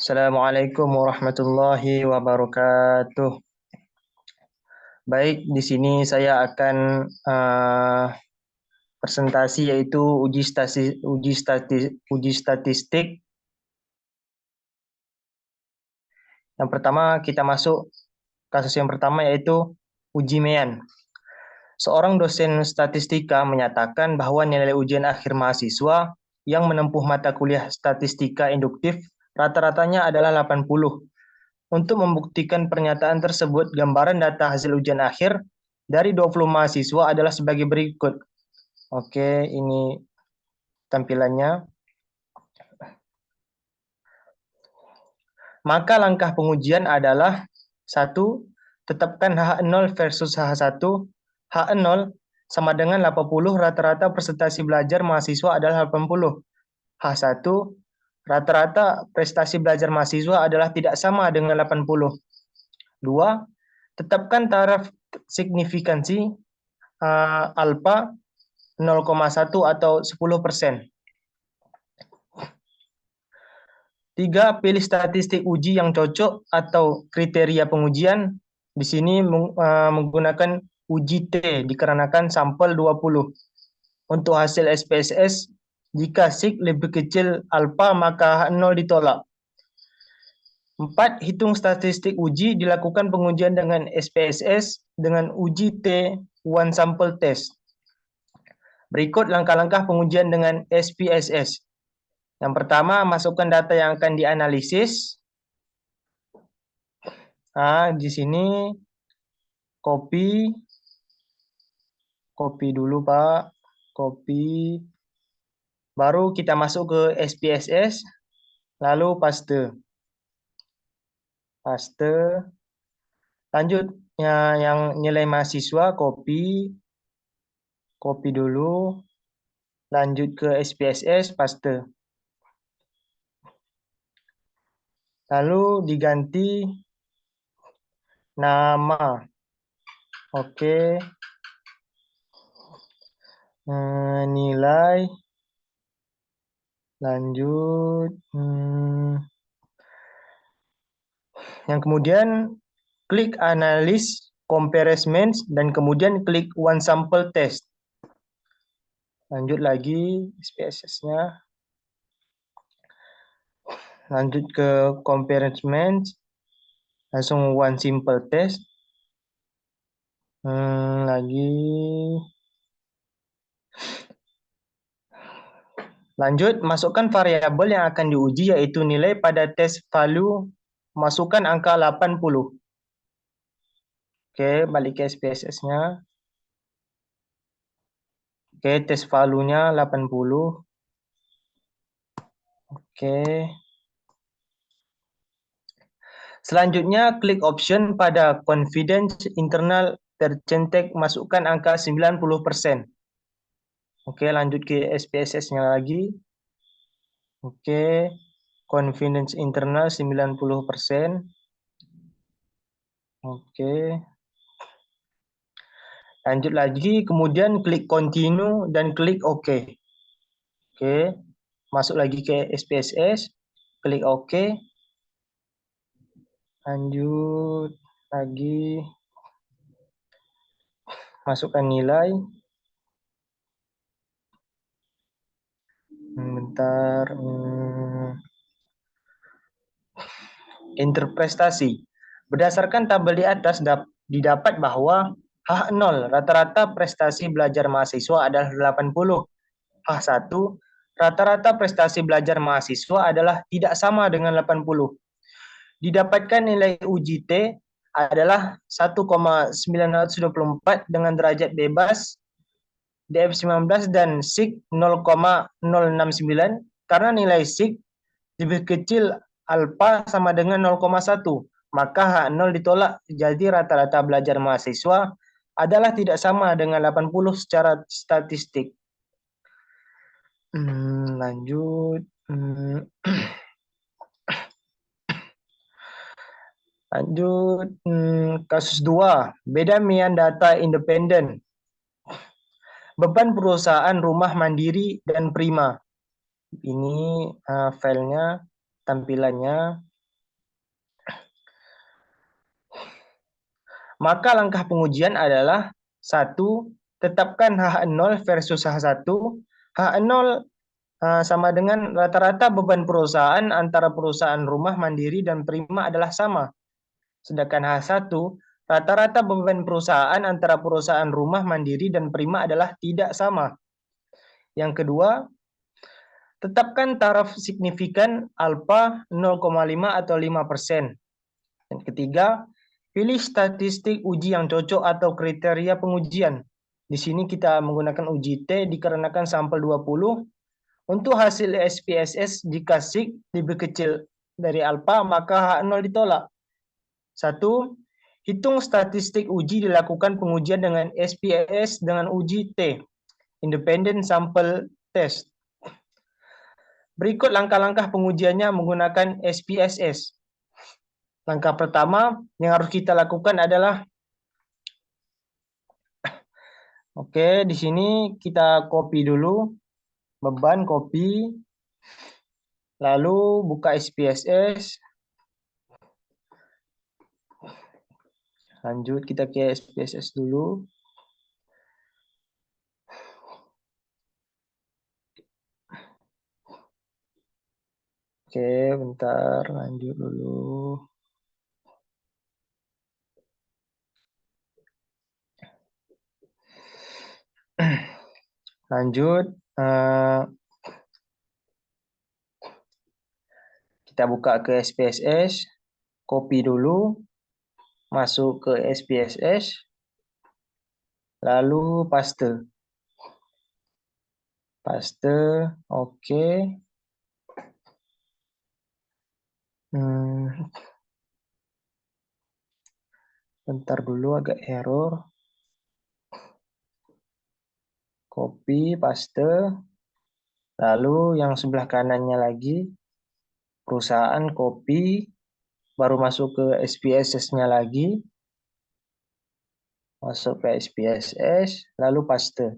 Assalamualaikum warahmatullahi wabarakatuh. Baik, di sini saya akan presentasi yaitu uji statistik. Yang pertama kita masuk kasus yang pertama yaitu uji Mean. Seorang dosen statistika menyatakan bahwa nilai ujian akhir mahasiswa yang menempuh mata kuliah statistika induktif rata-ratanya adalah 80. Untuk membuktikan pernyataan tersebut, gambaran data hasil ujian akhir dari 20 mahasiswa adalah sebagai berikut. Oke, ini tampilannya. Maka langkah pengujian adalah 1. Tetapkan H0 versus H1. H0 sama dengan 80, rata-rata presentasi belajar mahasiswa adalah 80. H1, rata-rata prestasi belajar mahasiswa adalah tidak sama dengan 80. 2. Tetapkan taraf signifikansi alfa 0,1 atau 10%. 3. Pilih statistik uji yang cocok atau kriteria pengujian. Di sini menggunakan uji T dikarenakan sampel 20. Untuk hasil SPSS, jika sig lebih kecil alfa maka H0 ditolak. 4. Hitung statistik uji, dilakukan pengujian dengan SPSS dengan uji T one sample test. Berikut langkah-langkah pengujian dengan SPSS. Yang pertama, masukkan data yang akan dianalisis. Di sini copy dulu Pak, copy. Baru kita masuk ke SPSS, lalu paste. Lanjut yang nilai mahasiswa copy dulu. Lanjut ke SPSS, paste. Lalu diganti nama. Oke. Nilai. Lanjut. Yang kemudian klik analysis comparison dan kemudian klik one sample test. Lanjut lagi SPSS-nya. Lanjut ke comparison, langsung one simple test. Lagi. Lanjut, masukkan variabel yang akan diuji yaitu nilai pada test value. Masukkan angka 80. Oke, balik ke SPSS-nya. Oke, test value-nya 80. Oke. Selanjutnya, klik option pada confidence internal percentage, masukkan angka 90%. Oke, lanjut ke SPSS-nya lagi. Oke, confidence internal 90%. Oke. Lanjut lagi, kemudian klik continue dan klik OK. Oke, masuk lagi ke SPSS, klik OK. Lanjut lagi, masukkan nilai. Bentar. Interpretasi. Berdasarkan tabel di atas didapat bahwa H0 rata-rata prestasi belajar mahasiswa adalah 80. H1 rata-rata prestasi belajar mahasiswa adalah tidak sama dengan 80. Didapatkan nilai uji T adalah 1,924 dengan derajat bebas DF19 dan sig 0,069 karena nilai sig lebih kecil alfa sama dengan 0,1, maka H0 ditolak. Jadi rata-rata belajar mahasiswa adalah tidak sama dengan 80 secara statistik. Lanjut. Lanjut, kasus 2, beda Mean data independen. Beban perusahaan rumah Mandiri dan Prima. Ini filenya, tampilannya. Maka langkah pengujian adalah satu, tetapkan H0 versus H1. H0 sama dengan rata-rata beban perusahaan antara perusahaan rumah mandiri dan prima adalah sama. Sedangkan H1, rata-rata beban perusahaan antara perusahaan rumah mandiri dan prima adalah tidak sama. Yang kedua, tetapkan taraf signifikan alfa 0,5 atau 5%. Dan ketiga, pilih statistik uji yang cocok atau kriteria pengujian. Di sini kita menggunakan uji T dikarenakan sampel 20. Untuk hasil SPSS jika sig lebih kecil dari alfa, maka H0 ditolak. 1. Hitung statistik uji dilakukan pengujian dengan SPSS dengan uji T, Independent Sample Test. Berikut langkah-langkah pengujiannya menggunakan SPSS. Langkah pertama yang harus kita lakukan adalah di sini kita copy dulu beban, copy, lalu buka SPSS. Lanjut kita ke SPSS dulu. Bentar, lanjut dulu. Lanjut, kita buka ke SPSS, copy dulu, masuk ke SPSS, lalu paste. Oke. Bentar dulu, agak error. Copy, paste. Lalu yang sebelah kanannya lagi, perusahaan, copy. Baru masuk ke SPSS-nya lagi. Masuk ke SPSS, lalu paste.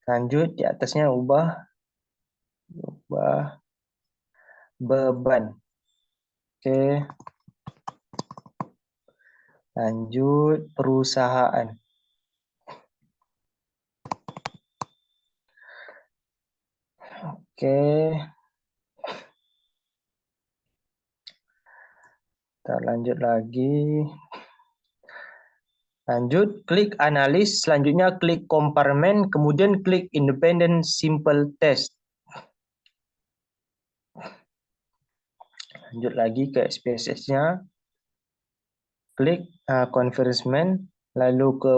Lanjut, di atasnya ubah beban. Lanjut, perusahaan. Kita lanjut lagi. Lanjut, klik analis, selanjutnya klik compartment, kemudian klik independent simple test. Lanjut lagi ke SPSS-nya, klik conversion, lalu ke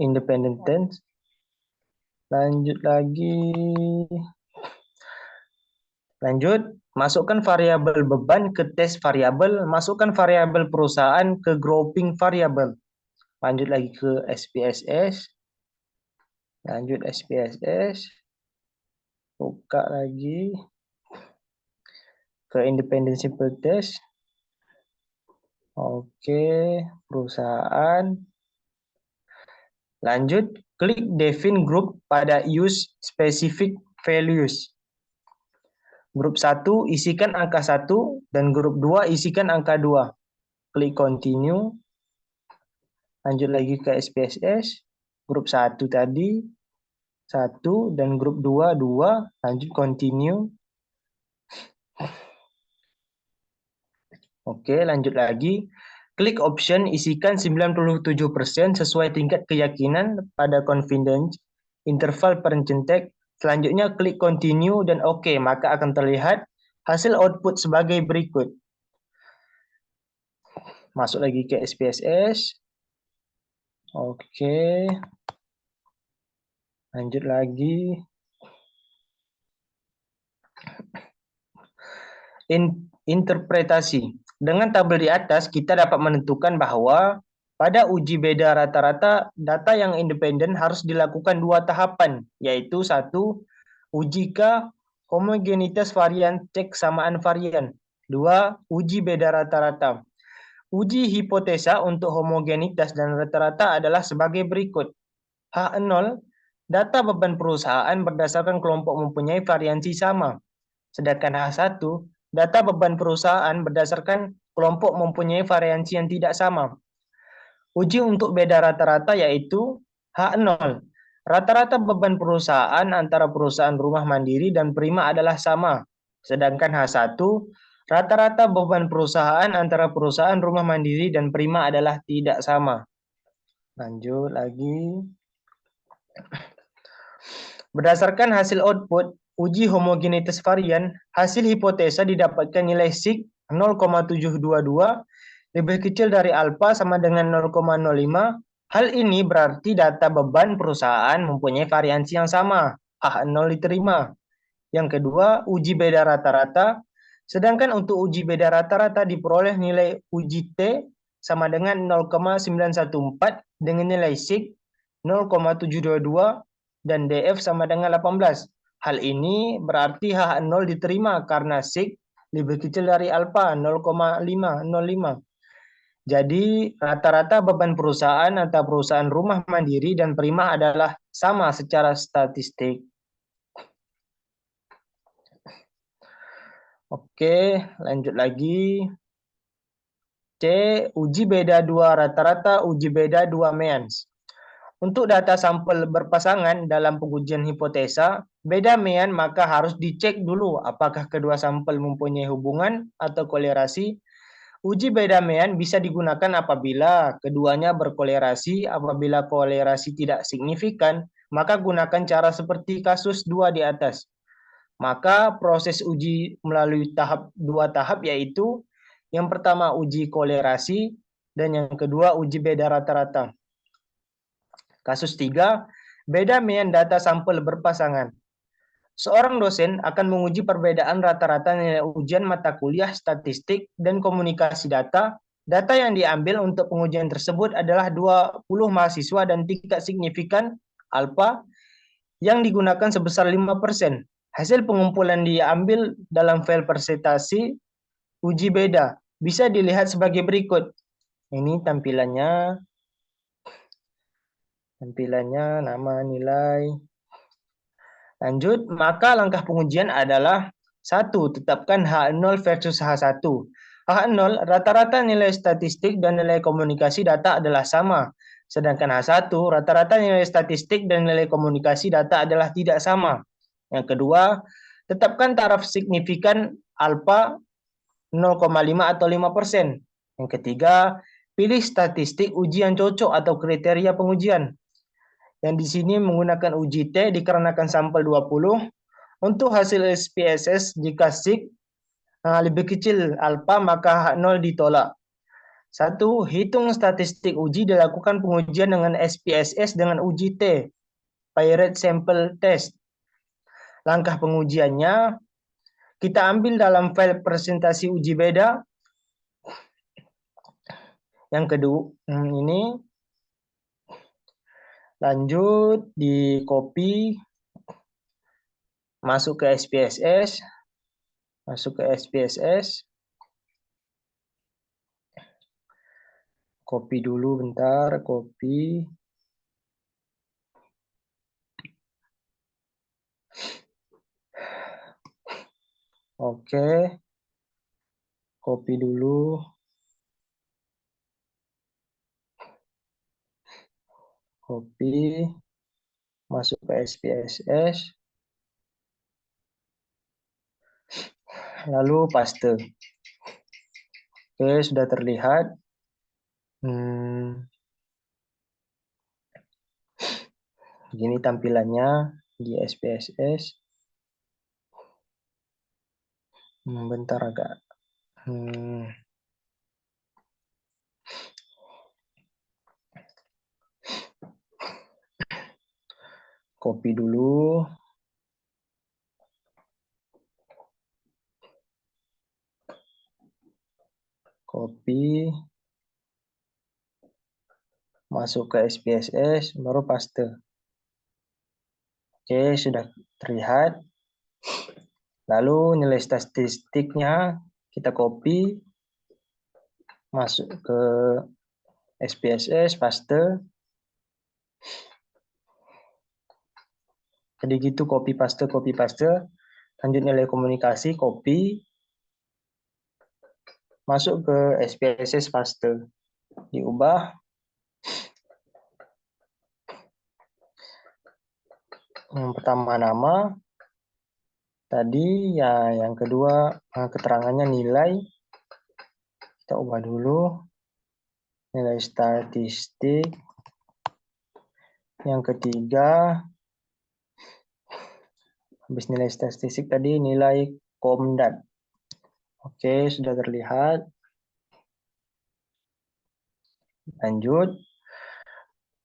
independent test. Lanjut lagi. Lanjut, masukkan variabel beban ke tes variabel, masukkan variabel perusahaan ke grouping variabel. Lanjut lagi ke SPSS. Lanjut SPSS. Buka lagi ke independent simple test. Perusahaan. Lanjut, klik define group pada use specific values. Grup 1 isikan angka 1 dan grup 2 isikan angka 2. Klik continue. Lanjut lagi ke SPSS. Grup 1 tadi 1 dan grup 2 2. Lanjut continue. Lanjut lagi. Klik option isikan 97% sesuai tingkat keyakinan pada confidence interval percentage. Selanjutnya klik continue dan maka akan terlihat hasil output sebagai berikut. Masuk lagi ke SPSS. Lanjut lagi. Interpretasi. Dengan tabel di atas, kita dapat menentukan bahwa pada uji beda rata-rata, data yang independen harus dilakukan 2 tahapan, yaitu 1. Uji homogenitas varian cek samaan varian. 2. Uji beda rata-rata. Uji hipotesa untuk homogenitas dan rata-rata adalah sebagai berikut. H0, data beban perusahaan berdasarkan kelompok mempunyai variansi sama. Sedangkan H1, data beban perusahaan berdasarkan kelompok mempunyai variansi yang tidak sama. Uji untuk beda rata-rata yaitu H0. Rata-rata beban perusahaan antara perusahaan rumah mandiri dan prima adalah sama. Sedangkan H1, rata-rata beban perusahaan antara perusahaan rumah mandiri dan prima adalah tidak sama. Lanjut lagi. Berdasarkan hasil output uji homogenitas varian, hasil hipotesa didapatkan nilai sig 0,722 lebih kecil dari alfa sama dengan 0,05. Hal ini berarti data beban perusahaan mempunyai variansi yang sama, H0 diterima. Yang kedua, uji beda rata-rata. Sedangkan untuk uji beda rata-rata diperoleh nilai uji T sama dengan 0,914 dengan nilai sig 0,722 dan DF sama dengan 18. Hal ini berarti H0 diterima karena sig lebih kecil dari alfa 0,505. Jadi rata-rata beban perusahaan antara perusahaan rumah mandiri dan prima adalah sama secara statistik. Oke, lanjut lagi. C. Uji beda dua rata-rata, uji beda dua means. Untuk data sampel berpasangan dalam pengujian hipotesa, beda mean maka harus dicek dulu apakah kedua sampel mempunyai hubungan atau kolerasi. Uji beda mean bisa digunakan apabila keduanya berkolerasi. Apabila kolerasi tidak signifikan, maka gunakan cara seperti kasus 2 di atas. Maka proses uji melalui dua tahap yaitu yang pertama uji kolerasi dan yang kedua uji beda rata-rata. Kasus 3, beda mean data sampel berpasangan. Seorang dosen akan menguji perbedaan rata-rata nilai ujian mata kuliah statistik dan komunikasi data. Data yang diambil untuk pengujian tersebut adalah 20 mahasiswa dan tingkat signifikan alfa yang digunakan sebesar 5%. Hasil pengumpulan diambil dalam file presentasi uji beda. Bisa dilihat sebagai berikut. Ini tampilannya, nama, nilai. Lanjut, maka langkah pengujian adalah 1. Tetapkan H0 versus H1. H0, rata-rata nilai statistik dan nilai komunikasi data adalah sama. Sedangkan H1, rata-rata nilai statistik dan nilai komunikasi data adalah tidak sama. Yang kedua, tetapkan taraf signifikan alfa 0,5 atau 5%. Yang ketiga, pilih statistik uji yang cocok atau kriteria pengujian. Yang di sini menggunakan uji T dikarenakan sampel 20. Untuk hasil SPSS jika sig lebih kecil alfa maka H0 ditolak. 1. Hitung statistik uji dilakukan pengujian dengan SPSS dengan uji T, Paired Sample Test. Langkah pengujiannya kita ambil dalam file presentasi uji beda. Yang kedua, ini lanjut di copy, masuk ke SPSS, copy dulu bentar, copy. Oke, copy dulu. Copy, masuk ke SPSS, lalu paste. Oke, sudah terlihat. Begini tampilannya di SPSS. Bentar agak. Copy dulu. Copy. Masuk ke SPSS, baru paste. Oke, sudah terlihat. Lalu nilai statistiknya kita copy. Masuk ke SPSS, paste. Jadi gitu copy paste. Lanjut nilai komunikasi, copy. masuk ke SPSS FASTE. Diubah. Yang pertama nama, tadi ya yang kedua keterangannya nilai. Kita ubah dulu. Nilai statistik. Yang ketiga, habis nilai statistik tadi nilai Komdat. Oke, sudah terlihat. Lanjut.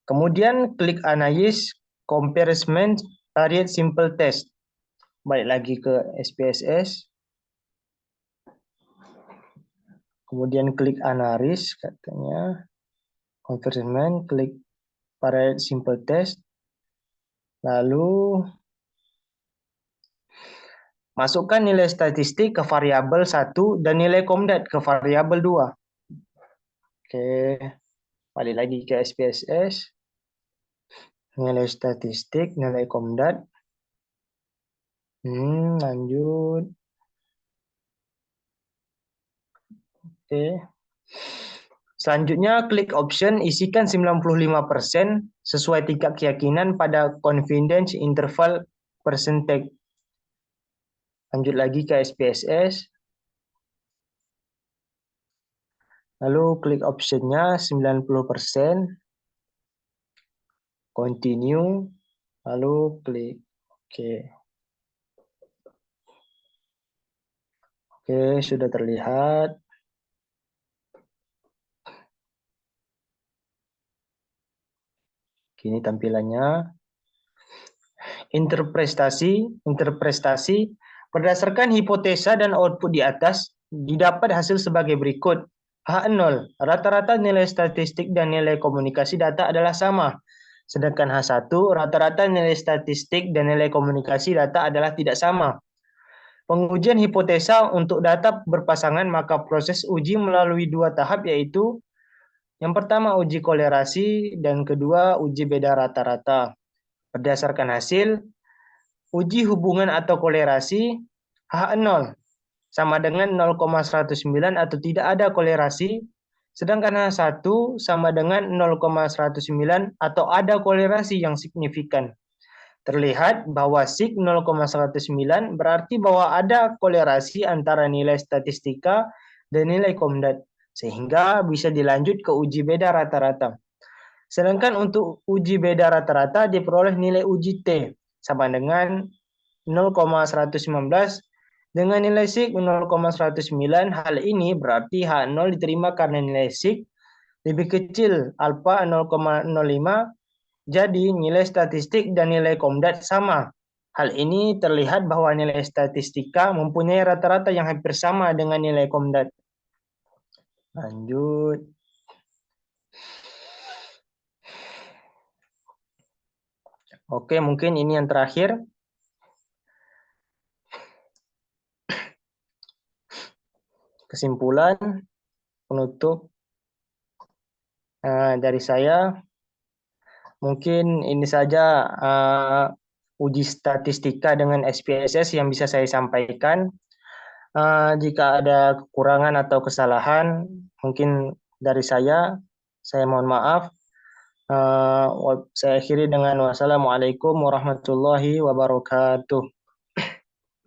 Kemudian klik Analyze Comparison Variate Simple Test. Balik lagi ke SPSS. Kemudian klik Analyze katanya. Comparison, klik Variate Simple Test. Lalu masukkan nilai statistik ke variabel 1 dan nilai Komdat ke variabel 2. Oke, balik lagi ke SPSS. Nilai statistik, nilai Komdat. Lanjut. Oke. Selanjutnya, klik option isikan 95% sesuai tingkat keyakinan pada confidence interval percentage. Lanjut lagi ke SPSS. Lalu klik optionnya 90%. Continue. Lalu klik OK. Oke, sudah terlihat. Ini tampilannya. Interpretasi berdasarkan hipotesa dan output di atas didapat hasil sebagai berikut. H0, rata-rata nilai statistik dan nilai komunikasi data adalah sama. Sedangkan H1, rata-rata nilai statistik dan nilai komunikasi data adalah tidak sama. Pengujian hipotesa untuk data berpasangan, maka proses uji melalui dua tahap, yaitu yang pertama uji kolerasi dan kedua uji beda rata-rata. Berdasarkan hasil, uji hubungan atau kolerasi H0 sama dengan 0,109 atau tidak ada kolerasi, sedangkan H1 sama dengan 0,109 atau ada kolerasi yang signifikan. Terlihat bahwa sig 0,109 berarti bahwa ada kolerasi antara nilai statistika dan nilai Komdat, sehingga bisa dilanjut ke uji beda rata-rata. Sedangkan untuk uji beda rata-rata diperoleh nilai uji T sama dengan 0,119 dengan nilai sig 0,109. Hal ini berarti H0 diterima karena nilai sig lebih kecil alfa 0,05. Jadi nilai statistik dan nilai Komdat sama. Hal ini terlihat bahwa nilai statistika mempunyai rata-rata yang hampir sama dengan nilai Komdat. Lanjut. Oke, mungkin ini yang terakhir. Kesimpulan penutup dari saya. Mungkin ini saja uji statistika dengan SPSS yang bisa saya sampaikan. Jika ada kekurangan atau kesalahan, mungkin dari saya mohon maaf. Saya akhiri dengan wassalamualaikum warahmatullahi wabarakatuh.